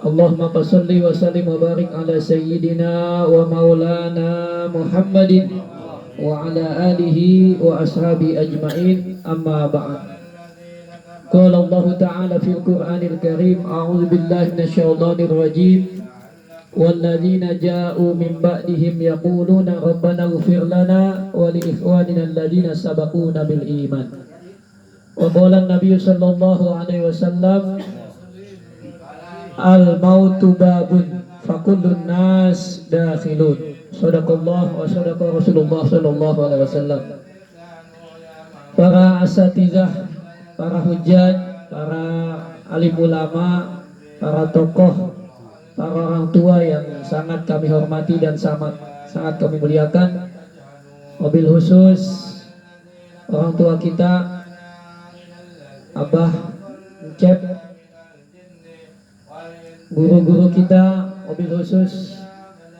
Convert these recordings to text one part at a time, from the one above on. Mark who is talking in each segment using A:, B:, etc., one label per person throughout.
A: Allahumma salli wa sallim wa barik ala sayyidina wa maulana Muhammadin wa ala alihi wa ashabi ajma'in, amma ba'd. Qala Allah ta'ala fil Qur'anil Karim, a'udzu billahi minasyaitonir rajim. Walladzina ja'u min ba'dihim yaquluna rabbana ighfir lana wa li ikhwanina alladzina sabaquna bil iman. Wa qala an-nabiy sallallahu alaihi wasallam, al-mautu babun fakullun nas dakhilun. Sadaqallah wa sadaqa Rasulullah sallallahu alaihi wasallam. Para asatizah, para hujjah, para alim ulama, para tokoh, para orang tua yang sangat kami hormati dan sangat kami muliakan, mobil khusus orang tua kita Abah Cep, guru-guru kita, mobil khusus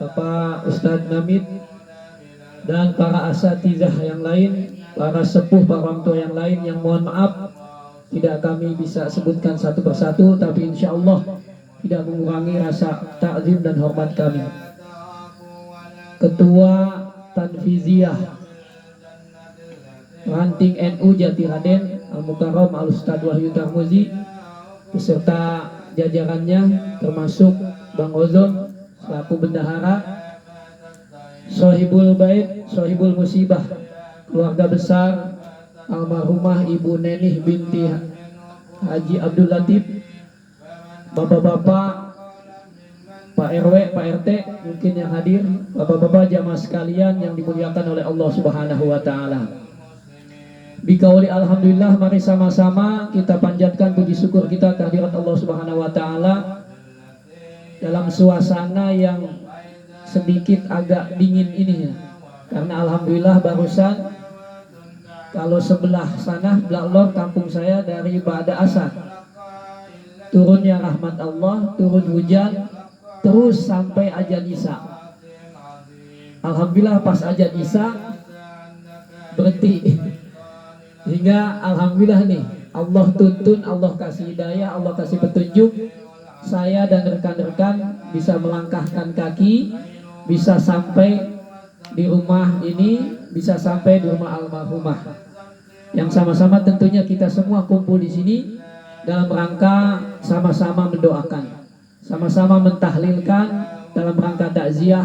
A: Bapak Ustadz Namid, dan para asatizah yang lain, para sepuh, para orang tua yang lain yang mohon maaf tidak kami bisa sebutkan satu persatu, tapi insya Allah tidak mengurangi rasa takzim dan hormat kami. Ketua Tanfiziyah Ranting NU Jatiraden Al-Mukarram Al-Ustadz Wahyu Tarmuzi beserta jajarannya, termasuk Bang Ozon selaku bendahara, Sohibul Bait, Sohibul Musibah, keluarga besar almarhumah Ibu Nenih binti Haji Abdul Latif, bapak-bapak, Pak RW, Pak RT mungkin yang hadir, bapak-bapak jamaah sekalian yang dimuliakan oleh Allah Subhanahu wa taala. Bikauli alhamdulillah, mari sama-sama kita panjatkan puji syukur kita kehadirat Allah Subhanahu wa taala dalam suasana yang sedikit agak dingin ini ya. Karena alhamdulillah barusan kalau sebelah sana, belah lor kampung saya dari Ba'da Asar turunnya rahmat Allah, turun hujan terus sampai azan Isya. Alhamdulillah pas azan Isya berhenti. Sehingga alhamdulillah nih, Allah tuntun, Allah kasih hidayah, Allah kasih petunjuk, saya dan rekan-rekan bisa melangkahkan kaki, bisa sampai di rumah ini, bisa sampai di rumah almarhumah. Yang sama-sama tentunya kita semua kumpul di sini dalam rangka sama-sama mendoakan, sama-sama mentahlilkan dalam rangka takziah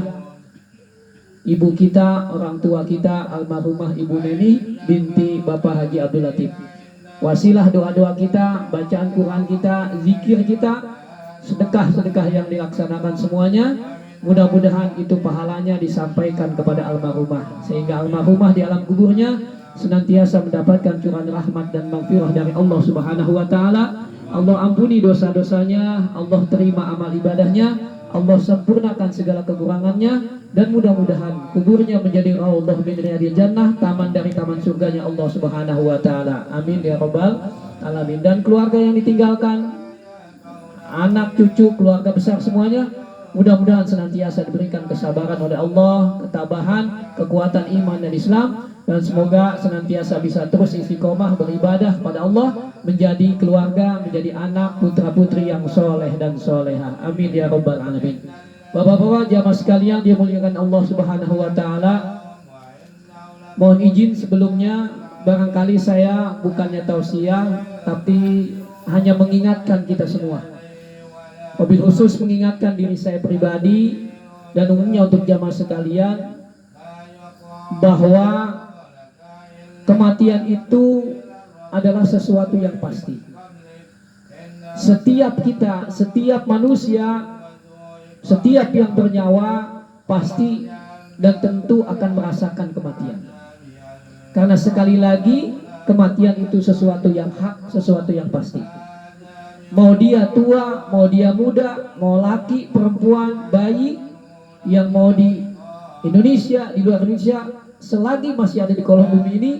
A: ibu kita, orang tua kita almarhumah Ibu Neni binti Bapak Haji Abdul Latif. Wasilah doa-doa kita, bacaan Quran kita, zikir kita, sedekah-sedekah yang dilaksanakan semuanya, mudah-mudahan itu pahalanya disampaikan kepada almarhumah, sehingga almarhumah di alam kuburnya senantiasa mendapatkan curahan rahmat dan maghfirah dari Allah Subhanahu wa taala. Allah ampuni dosa-dosanya, Allah terima amal ibadahnya, Allah sempurnakan segala kekurangannya, dan mudah-mudahan kuburnya menjadi raudhah min riyadil jannah, taman dari taman surganya Allah Subhanahu wa taala. Amin ya rabbal alamin. Dan keluarga yang ditinggalkan, anak cucu, keluarga besar semuanya, mudah-mudahan senantiasa diberikan kesabaran oleh Allah, ketabahan, kekuatan iman dan Islam, dan semoga senantiasa bisa terus istiqomah beribadah pada Allah, menjadi keluarga, menjadi anak, putra-putri yang soleh dan soleha. Amin ya rabbal alamin. Bapak-bapak jamaah sekalian dimuliakan Allah Subhanahu wa taala, mohon izin sebelumnya, barangkali saya bukannya tausiah tapi hanya mengingatkan kita semua. Mobil khusus mengingatkan diri saya pribadi dan umumnya untuk jamaah sekalian bahwa kematian itu adalah sesuatu yang pasti. Setiap kita, setiap manusia, setiap yang bernyawa pasti dan tentu akan merasakan kematian. Karena sekali lagi kematian itu sesuatu yang hak, sesuatu yang pasti. Mau dia tua, mau dia muda, mau laki, perempuan, bayi, yang mau di Indonesia, di luar Indonesia, selagi masih ada di kolom bumi ini,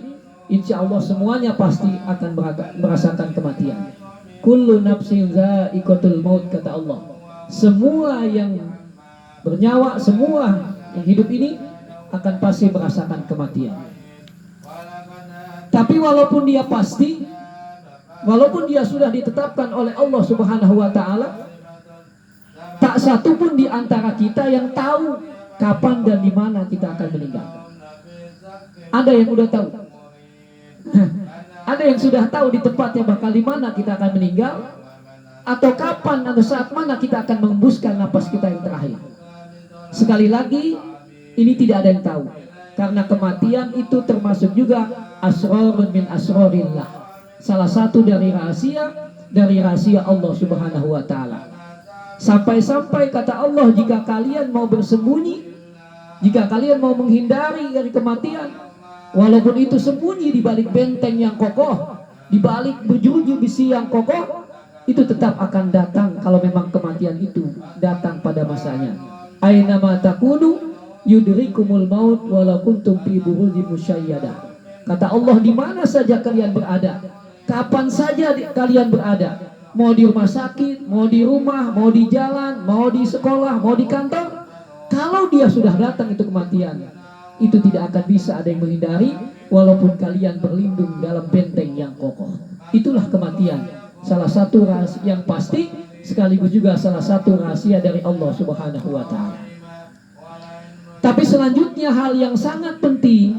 A: insya Allah semuanya pasti akan merasakan kematian. Kullu nafsin za'iqatul maut, kata Allah. Semua yang bernyawa, semua yang hidup ini akan pasti merasakan kematian. Tapi walaupun dia pasti, walaupun dia sudah ditetapkan oleh Allah Subhanahu wa taala, Tak satu pun di antara kita yang tahu kapan dan di mana kita akan meninggal. Ada yang udah tahu? Ada yang sudah tahu di tempatnya bakal di mana kita akan meninggal? Atau kapan atau saat mana kita akan mengembuskan napas kita yang terakhir? Sekali lagi, ini tidak ada yang tahu. Karena kematian itu termasuk juga asrarun min asrarillah. Salah satu dari rahasia Allah Subhanahu wa taala. Sampai-sampai kata Allah, jika kalian mau bersembunyi, jika kalian mau menghindari dari kematian, walaupun itu sembunyi di balik benteng yang kokoh, di balik berjuju besi yang kokoh, itu tetap akan datang kalau memang kematian itu datang pada masanya. Aina ma takunu yudrikumul maut walau kuntum fi burujin musyayyadah. Kata Allah, di mana saja kalian berada, kapan saja kalian berada, mau di rumah sakit, mau di rumah, mau di jalan, mau di sekolah, mau di kantor, kalau dia sudah datang itu kematian, itu tidak akan bisa ada yang menghindari, walaupun kalian berlindung dalam benteng yang kokoh. Itulah kematian, salah satu rahasia yang pasti, sekaligus juga salah satu rahasia dari Allah Subhanahu wa ta'ala. Tapi selanjutnya hal yang sangat penting,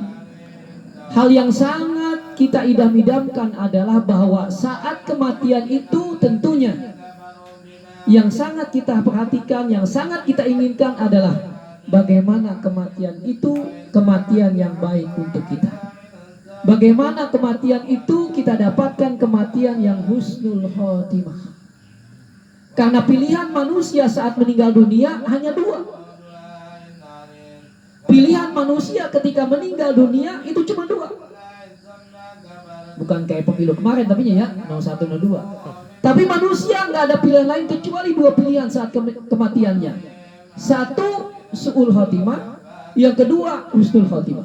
A: hal yang sangat kita idam-idamkan adalah bahwa saat kematian itu tentunya yang sangat kita perhatikan, yang sangat kita inginkan adalah bagaimana kematian itu kematian yang baik untuk kita. Bagaimana kematian itu kita dapatkan kematian yang husnul khotimah. Karena pilihan manusia saat meninggal dunia hanya dua. Pilihan manusia ketika meninggal dunia itu cuma dua. Bukan kayak pemilu kemarin tapi ya 01 02. Tapi manusia nggak ada pilihan lain kecuali dua pilihan saat kematiannya. Satu, su'ul khotimah. Yang kedua, husnul khotimah.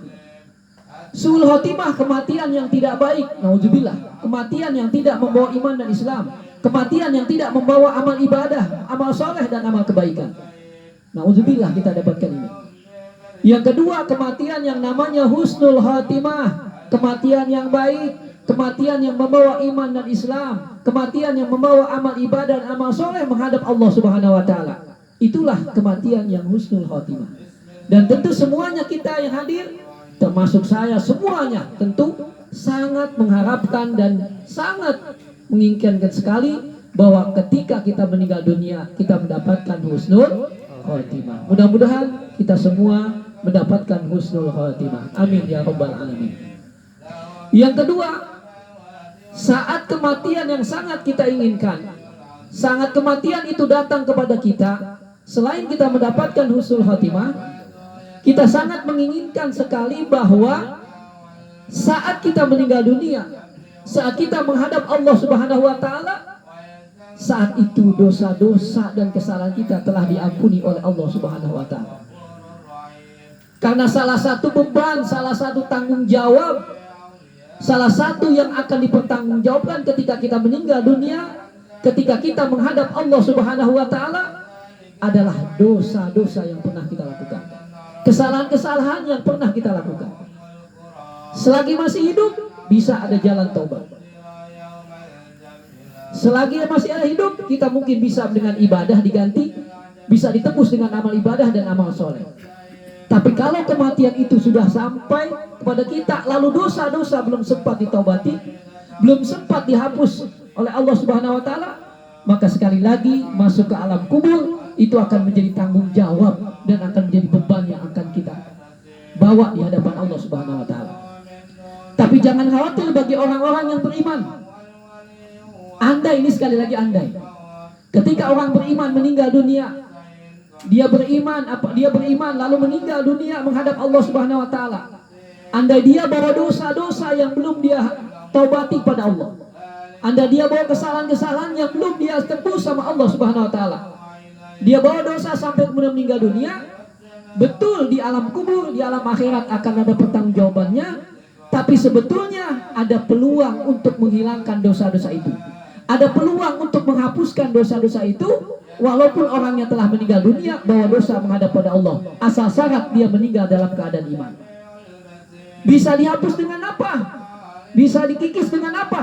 A: Su'ul khotimah, kematian yang tidak baik, naudzubillah. Kematian yang tidak membawa iman dan Islam. Kematian yang tidak membawa amal ibadah, amal soleh dan amal kebaikan. Naudzubillah kita dapatkan ini. Yang kedua, kematian yang namanya husnul khatimah, kematian yang baik, kematian yang membawa iman dan Islam, kematian yang membawa amal ibadah dan amal soleh menghadap Allah Subhanahu wa ta'ala. Itulah kematian yang husnul khatimah. Dan tentu semuanya kita yang hadir, termasuk saya, semuanya tentu sangat mengharapkan dan sangat menginginkan sekali bahwa ketika kita meninggal dunia kita mendapatkan husnul khatimah. Mudah-mudahan kita semua mendapatkan husnul khatimah. Amin ya rabbal alamin. Yang kedua, saat kematian yang sangat kita inginkan, saat kematian itu datang kepada kita, selain kita mendapatkan husnul khatimah, kita sangat menginginkan sekali bahwa saat kita meninggal dunia, saat kita menghadap Allah Subhanahu wa ta'ala, saat itu dosa-dosa dan kesalahan kita telah diampuni oleh Allah Subhanahu wa ta'ala. Karena salah satu beban, salah satu tanggung jawab, salah satu yang akan dipertanggungjawabkan ketika kita meninggal dunia, ketika kita menghadap Allah Subhanahu wa ta'ala, adalah dosa-dosa yang pernah kita lakukan, kesalahan-kesalahan yang pernah kita lakukan. Selagi masih hidup bisa ada jalan taubat. Selagi masih ada hidup, kita mungkin bisa dengan ibadah diganti, bisa ditebus dengan amal ibadah dan amal soleh. Tapi kalau kematian itu sudah sampai kepada kita, lalu dosa-dosa belum sempat ditaubati, belum sempat dihapus oleh Allah Subhanahu wa ta'ala, maka sekali lagi masuk ke alam kubur itu akan menjadi tanggung jawab dan akan menjadi beban yang akan kita bawa di hadapan Allah Subhanahu wa ta'ala. Tapi jangan khawatir bagi orang-orang yang beriman. Andai, ini sekali lagi andai, ketika orang beriman meninggal dunia, dia beriman lalu meninggal dunia menghadap Allah Subhanahu wa ta'ala, andai dia bawa dosa-dosa yang belum dia taubati pada Allah, andai dia bawa kesalahan-kesalahan yang belum dia tebus sama Allah Subhanahu wa ta'ala, dia bawa dosa sampai kemudian meninggal dunia, betul di alam kubur, di alam akhirat akan ada pertanggungjawabannya, tapi sebetulnya ada peluang untuk menghilangkan dosa-dosa itu. Ada peluang untuk menghapuskan dosa-dosa itu, walaupun orangnya telah meninggal dunia bawa dosa menghadap pada Allah, asal syarat dia meninggal dalam keadaan iman. Bisa dihapus dengan apa? Bisa dikikis dengan apa?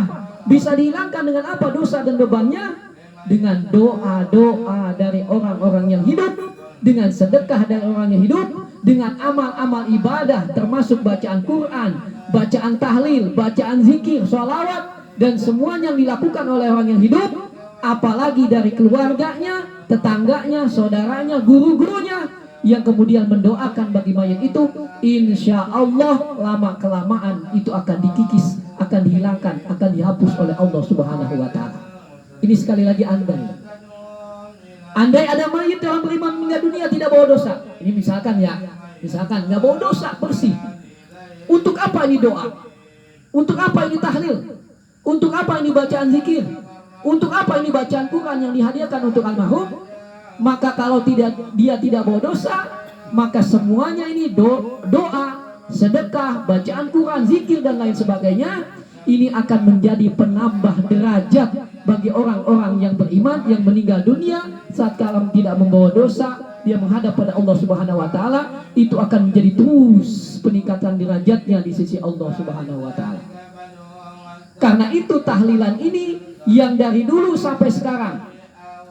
A: Bisa dihilangkan dengan apa dosa dan bebannya? Dengan doa-doa dari orang-orang orang yang hidup, dengan sedekah dari orang yang hidup, dengan amal-amal ibadah termasuk bacaan Quran, bacaan tahlil, bacaan zikir, sholawat, dan semuanya yang dilakukan oleh orang yang hidup, apalagi dari keluarganya, tetangganya, saudaranya, guru-gurunya, yang kemudian mendoakan bagi mayat itu, insya Allah lama kelamaan itu akan dikikis, akan dihilangkan, akan dihapus oleh Allah Subhanahu wa Ta'ala. Ini sekali lagi andai ada mayit dalam beriman meninggal dunia tidak bawa dosa. Ini misalkan nggak bawa dosa, bersih. Untuk apa ini doa? Untuk apa ini tahlil? Untuk apa ini bacaan zikir? Untuk apa ini bacaan Quran yang dihadiahkan untuk almarhum? Maka kalau dia tidak bawa dosa, maka semuanya ini doa, sedekah, bacaan Quran, zikir dan lain sebagainya, ini akan menjadi penambah derajat bagi orang-orang yang beriman yang meninggal dunia saat kalam tidak membawa dosa, dia menghadap pada Allah Subhanahu wa Ta'ala, itu akan menjadi terus peningkatan derajatnya di sisi Allah Subhanahu wa Ta'ala. Karena itu tahlilan ini yang dari dulu sampai sekarang,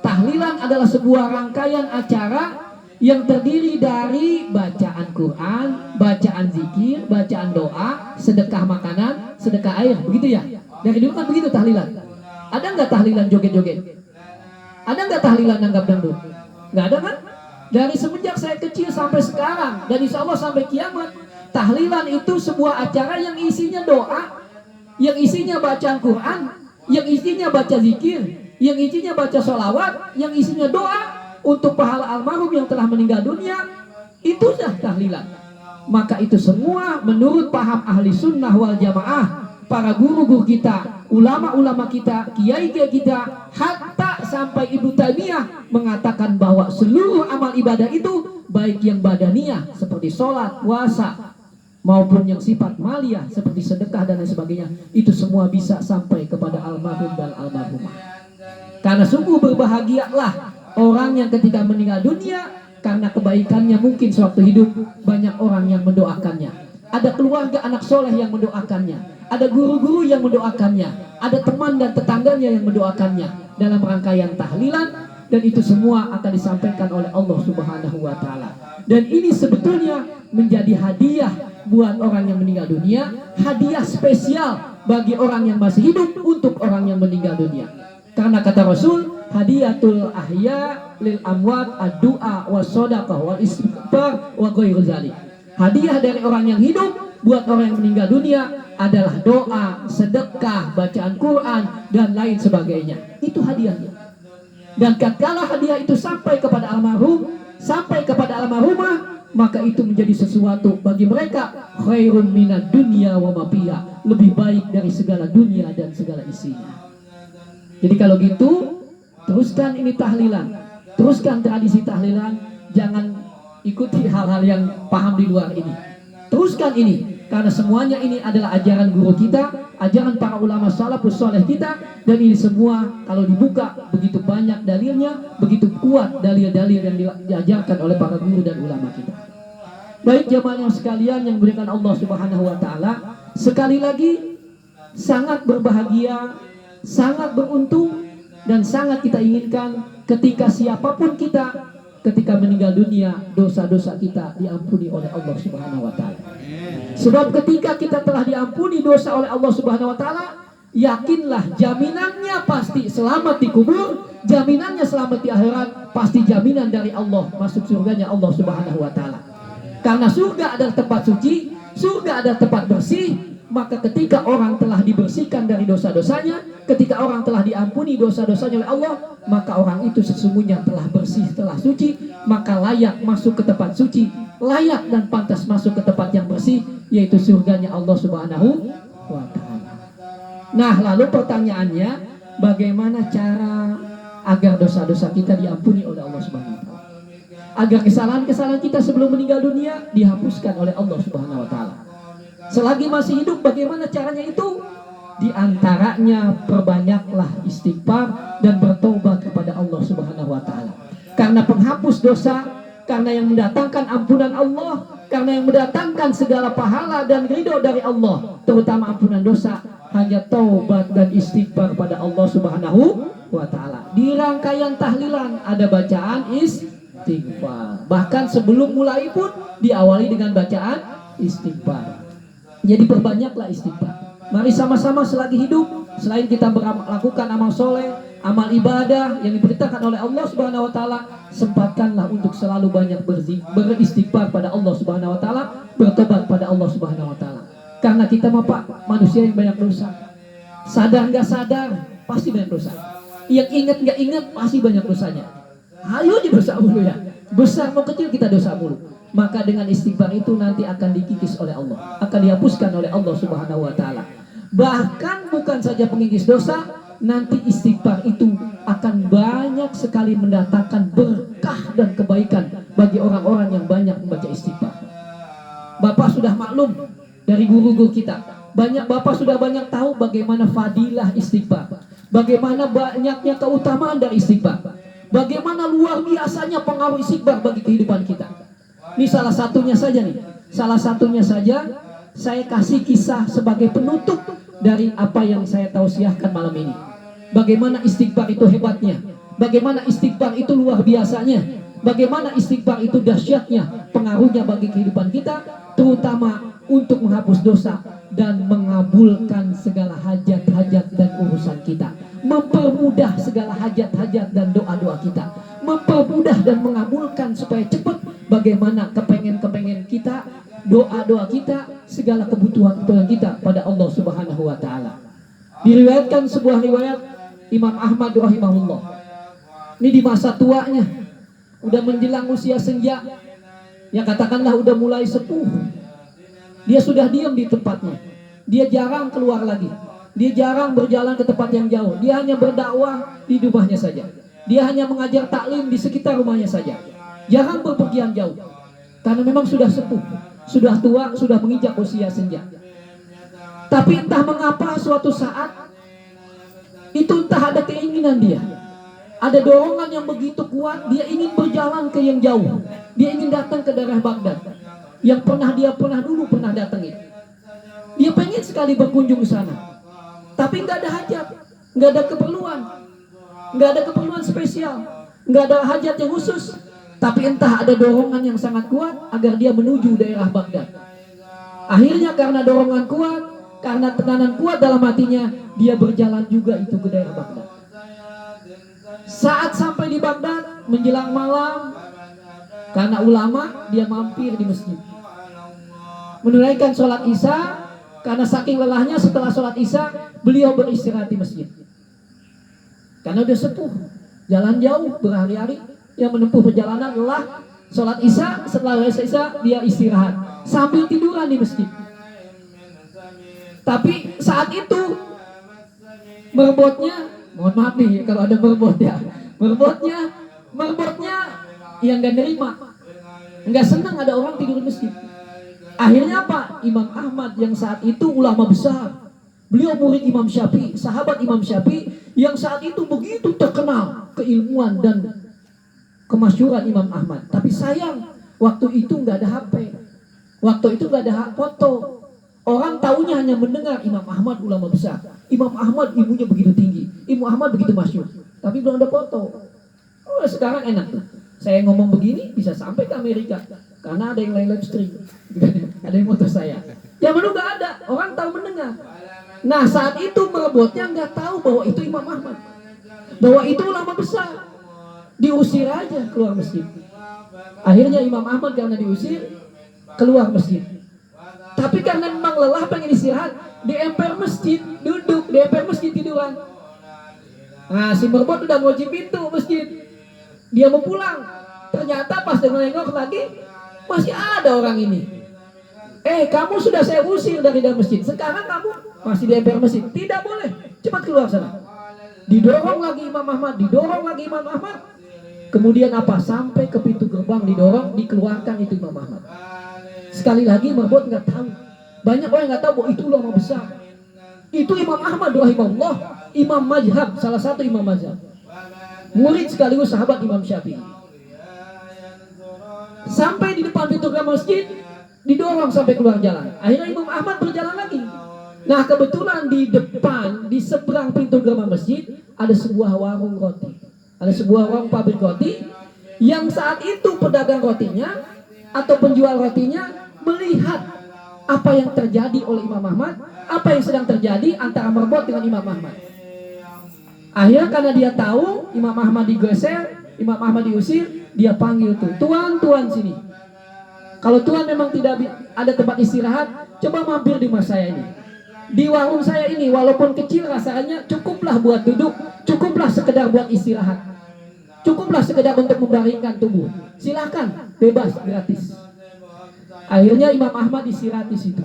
A: tahlilan adalah sebuah rangkaian acara yang terdiri dari bacaan Quran, bacaan zikir, bacaan doa, sedekah makanan, sedekah air, begitu ya? Dari dulu kan begitu tahlilan. Ada nggak tahlilan joget-joget? Ada nggak tahlilan nanggap dangdut? Nggak ada kan? Dari semenjak saya kecil sampai sekarang, dan insya Allah sampai kiamat, tahlilan itu sebuah acara yang isinya doa, yang isinya bacaan Quran, yang isinya baca zikir, yang isinya baca sholawat, yang isinya doa untuk pahala almarhum yang telah meninggal dunia. Itu sudah tahlilan. Maka itu semua menurut paham ahli sunnah wal jamaah, para guru-guru kita, ulama-ulama kita, kiai-kiai kita, hatta sampai Ibnu Taimiyah mengatakan bahwa seluruh amal ibadah itu, baik yang badaniyah seperti sholat, puasa, maupun yang sifat maliyah seperti sedekah dan lain sebagainya, itu semua bisa sampai kepada almarhum dan almarhumah. Karena sungguh berbahagialah orang yang ketika meninggal dunia, karena kebaikannya mungkin sewaktu hidup banyak orang yang mendoakannya, ada keluarga anak soleh yang mendoakannya, ada guru-guru yang mendoakannya, ada teman dan tetangganya yang mendoakannya dalam rangkaian tahlilan, dan itu semua akan disampaikan oleh Allah Subhanahu wa Ta'ala. Dan ini sebetulnya menjadi hadiah buat orang yang meninggal dunia, hadiah spesial bagi orang yang masih hidup untuk orang yang meninggal dunia. Karena kata Rasul, hadiyatul ahya lil amwat ad-du'a was shadaqah wal istighfar wa ghairu dzalik. Hadiah dari orang yang hidup buat orang yang meninggal dunia adalah doa, sedekah, bacaan Quran dan lain sebagainya. Itu hadiahnya. Dan tatkala hadiah itu sampai kepada almarhum, sampai kepada almarhumah, maka itu menjadi sesuatu bagi mereka khairun minad dunya wa ma fiha, lebih baik dari segala dunia dan segala isinya. Jadi kalau gitu, teruskan ini tahlilan, teruskan tradisi tahlilan, jangan ikuti hal-hal yang paham di luar ini. Teruskan ini, karena semuanya ini adalah ajaran guru kita, ajaran para ulama salafus soleh kita, dan ini semua kalau dibuka begitu banyak dalilnya, begitu kuat dalil-dalil yang diajarkan oleh para guru dan ulama kita. Baik jamaah yang sekalian yang diberikan Allah Subhanahu wa Ta'ala, sekali lagi sangat berbahagia, sangat beruntung, dan sangat kita inginkan ketika siapapun kita, ketika meninggal dunia, dosa-dosa kita diampuni oleh Allah Subhanahu wa Ta'ala. Sebab ketika kita telah diampuni dosa oleh Allah Subhanahu wa Ta'ala, yakinlah jaminannya pasti selamat di kubur, jaminannya selamat di akhirat, pasti jaminan dari Allah masuk surganya Allah Subhanahu wa Ta'ala. Karena surga adalah tempat suci, surga adalah tempat bersih. Maka ketika orang telah dibersihkan dari dosa-dosanya, ketika orang telah diampuni dosa-dosanya oleh Allah, maka orang itu sesungguhnya telah bersih, telah suci, maka layak masuk ke tempat suci, layak dan pantas masuk ke tempat yang bersih, yaitu surganya Allah Subhanahu wa Ta'ala. Nah, lalu pertanyaannya, bagaimana cara agar dosa-dosa kita diampuni oleh Allah Subhanahu wa Ta'ala? Agar kesalahan-kesalahan kita sebelum meninggal dunia dihapuskan oleh Allah Subhanahu wa Ta'ala. Selagi masih hidup, bagaimana caranya itu? Di antaranya perbanyaklah istighfar dan bertobat kepada Allah Subhanahu wa Ta'ala. Karena penghapus dosa, karena yang mendatangkan ampunan Allah, karena yang mendatangkan segala pahala dan ridho dari Allah, terutama ampunan dosa, hanya taubat dan istighfar pada Allah Subhanahu wa ta'ala. Di rangkaian tahlilan ada bacaan istighfar. Bahkan sebelum mulai pun diawali dengan bacaan istighfar. Jadi perbanyaklah istighfar. Mari sama-sama selagi hidup, selain kita melakukan amal soleh, amal ibadah yang diperintahkan oleh Allah Subhanahu wa taala, sempatkanlah untuk selalu banyak beristighfar pada Allah Subhanahu wa taala, bertobat pada Allah Subhanahu wa taala. Karena kita Pak, manusia yang banyak dosa. Sadar nggak sadar, pasti banyak dosa. Yang ingat nggak ingat, pasti banyak dosanya. Ayo aja dosa mulu ya. Besar mau kecil kita dosa mulu. Maka dengan istighfar itu nanti akan dikikis oleh Allah, akan dihapuskan oleh Allah Subhanahu wa taala. Bahkan bukan saja pengikis dosa, nanti istighfar itu akan banyak sekali mendatangkan berkah dan kebaikan bagi orang-orang yang banyak membaca istighfar. Bapak sudah maklum dari guru-guru kita, Bapak sudah banyak tahu bagaimana fadilah istighfar, bagaimana banyaknya keutamaan dari istighfar, bagaimana luar biasanya pengaruh istighfar bagi kehidupan kita. Ini salah satunya saja saya kasih kisah sebagai penutup dari apa yang saya tausiahkan malam ini. Bagaimana istighfar itu hebatnya, bagaimana istighfar itu luar biasanya, bagaimana istighfar itu dahsyatnya pengaruhnya bagi kehidupan kita, terutama untuk menghapus dosa dan mengabulkan segala hajat-hajat dan urusan kita, mempermudah segala hajat-hajat dan doa-doa kita, mempermudah dan mengabulkan supaya cepat bagaimana kepengen kita, doa-doa kita, segala kebutuhan kita pada Allah Subhanahu wa taala. Diriwayatkan sebuah riwayat Imam Ahmad rahimahullah. Ini di masa tuanya, udah menjelang usia senja, ya katakanlah udah mulai sepuh. Dia sudah diam di tempatnya. Dia jarang keluar lagi. Dia jarang berjalan ke tempat yang jauh. Dia hanya berdakwah di rumahnya saja. Dia hanya mengajar taklim di sekitar rumahnya saja. Jarang berpergian jauh. Karena memang sudah sepuh, sudah tua, sudah menginjak usia senja. Tapi entah mengapa suatu saat itu entah ada keinginan dia, ada dorongan yang begitu kuat, dia ingin berjalan ke yang jauh. Dia ingin datang ke daerah Baghdad yang dia dulu pernah datangi. Dia pengen sekali berkunjung ke sana. Tapi nggak ada hajat, nggak ada keperluan spesial, nggak ada hajat yang khusus. Tapi entah ada dorongan yang sangat kuat agar dia menuju daerah Baghdad. Akhirnya karena dorongan kuat, karena tekanan kuat dalam hatinya, dia berjalan juga itu ke daerah Baghdad. Saat sampai di Baghdad menjelang malam, karena ulama, dia mampir di masjid, menunaikan sholat isya. Karena saking lelahnya setelah sholat isya, beliau beristirahat di masjid. Karena udah sepuh, jalan jauh berhari-hari, yang menempuh perjalanan lelah, sholat isya, setelah isya dia istirahat sambil tiduran di masjid. Tapi saat itu merbotnya, mohon maaf nih kalau ada merbot ya, merbotnya yang gak nerima, nggak senang ada orang tidur di masjid. Akhirnya apa? Imam Ahmad yang saat itu ulama besar, beliau murid Imam Syafi'i, sahabat Imam Syafi'i yang saat itu begitu terkenal keilmuan dan kemasyhuran Imam Ahmad. Tapi sayang, waktu itu nggak ada HP, waktu itu nggak ada foto. Orang taunya hanya mendengar Imam Ahmad ulama besar, Imam Ahmad ilmunya begitu tinggi, Imam Ahmad begitu masyhur, tapi belum ada foto. Oh, sekarang enak tuh, saya ngomong begini bisa sampai ke Amerika karena ada yang live stream, ada yang foto saya. Yang dulu nggak ada, orang tahu mendengar. Nah saat itu merebutnya nggak tahu bahwa itu Imam Ahmad, bahwa itu ulama besar. Diusir aja keluar masjid. Akhirnya Imam Ahmad karena diusir keluar masjid. Tapi karena memang lelah pengen istirahat, di emper masjid duduk, di emper masjid tiduran. Nah si merbot udah ngunci pintu masjid, dia mau pulang. Ternyata pas dia nengok lagi, masih ada orang ini. Kamu sudah saya usir dari dalam masjid, sekarang kamu masih di emper masjid. Tidak boleh, cepat keluar sana. Didorong lagi Imam Ahmad, didorong lagi Imam Ahmad. Kemudian apa? Sampai ke pintu gerbang didorong, dikeluarkan itu Imam Ahmad. Sekali lagi merbot nggak tahu. Banyak orang nggak tahu bahwa itu ulama besar. Itu Imam Ahmad rahimahullah, imam mazhab, salah satu imam mazhab. Murid sekaligus sahabat Imam Syafi'i. Sampai di depan pintu gerbang masjid, didorong sampai keluar jalan. Akhirnya Imam Ahmad berjalan lagi. Nah kebetulan di depan, di seberang pintu gerbang masjid ada sebuah warung roti, ada sebuah warung pabrik roti, yang saat itu pedagang rotinya atau penjual rotinya melihat apa yang terjadi oleh Imam Ahmad, apa yang sedang terjadi antara Merbot dengan Imam Ahmad. Akhirnya karena dia tahu Imam Ahmad digeser, Imam Ahmad diusir, dia panggil tuh, tuan sini. Kalau tuan memang tidak ada tempat istirahat, coba mampir di rumah saya ini. Di warung saya ini, walaupun kecil rasanya, cukuplah buat duduk, cukuplah sekedar buat istirahat, cukuplah sekedar untuk membaringkan tubuh. Silahkan, bebas, gratis. Akhirnya Imam Ahmad istirahat di situ.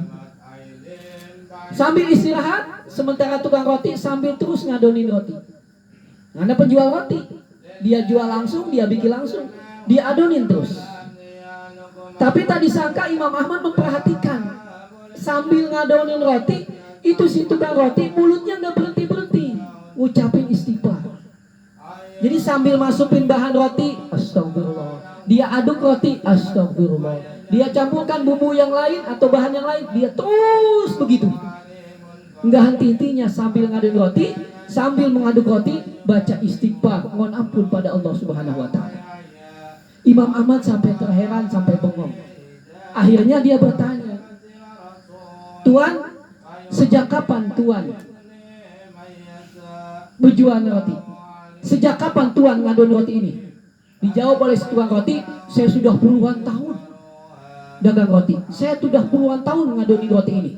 A: Sambil istirahat, sementara tukang roti sambil terus ngadonin roti. Karena penjual roti, dia jual langsung, dia bikin langsung, dia adonin terus. Tapi tak disangka Imam Ahmad memperhatikan, sambil ngadonin roti, itu si tukang roti mulutnya nggak berhenti ngucapin istighfar. Jadi sambil masukin bahan roti, astagfirullah, dia aduk roti, astagfirullah, dia campurkan bumbu yang lain atau bahan yang lain, dia terus begitu, nggak henti-hentinya sambil ngadonin roti, sambil mengaduk roti, baca istighfar, mohon ampun pada Allah Subhanahu wa Ta'ala. Imam Ahmad sampai terheran, sampai bengong. Akhirnya dia bertanya, Tuan, sejak kapan Tuan berjualan roti? Sejak kapan Tuan ngadon roti ini? Dijawab oleh si tukang roti, saya sudah puluhan tahun dagang roti. Saya sudah puluhan tahun ngadonin roti ini.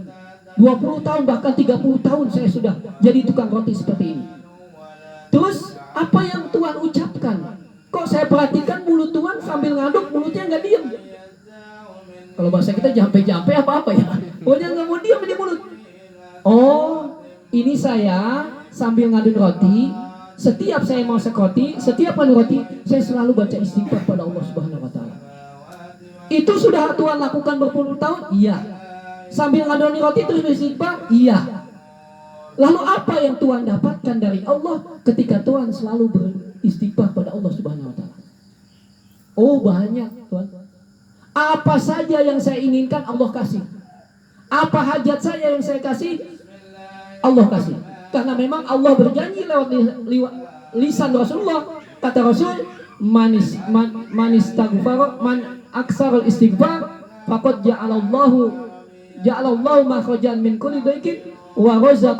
A: 20 tahun bahkan 30 tahun saya sudah jadi tukang roti seperti ini. Terus apa yang Tuan ucapkan? Kok saya perhatikan mulut Tuan sambil ngaduk, mulutnya nggak diem. Kalau bahasa kita jampe-jampe apa-apa ya, pokoknya nggak mau diam di mulut. Oh, ini saya sambil ngaduk roti. Setiap saya mau roti, setiap ngaduk roti, saya selalu baca istighfar pada Allah Subhanahu wa Ta'ala. Itu sudah Tuan lakukan berpuluh tahun? Iya. Sambil ngadoni roti terus beristighfar? Iya. Lalu apa yang Tuan dapatkan dari Allah ketika Tuan selalu beristighfar pada Allah Subhanahu wa Ta'ala? Oh, banyak, Tuan. Apa saja yang saya inginkan Allah kasih. Apa hajat saya yang saya kasih, Allah kasih. Karena memang Allah berjanji lewat lisan Rasulullah. Kata Rasul, man aksarul istighfar faqad ja'alallahu makhrajan min kulli dhaikin wa razaqahu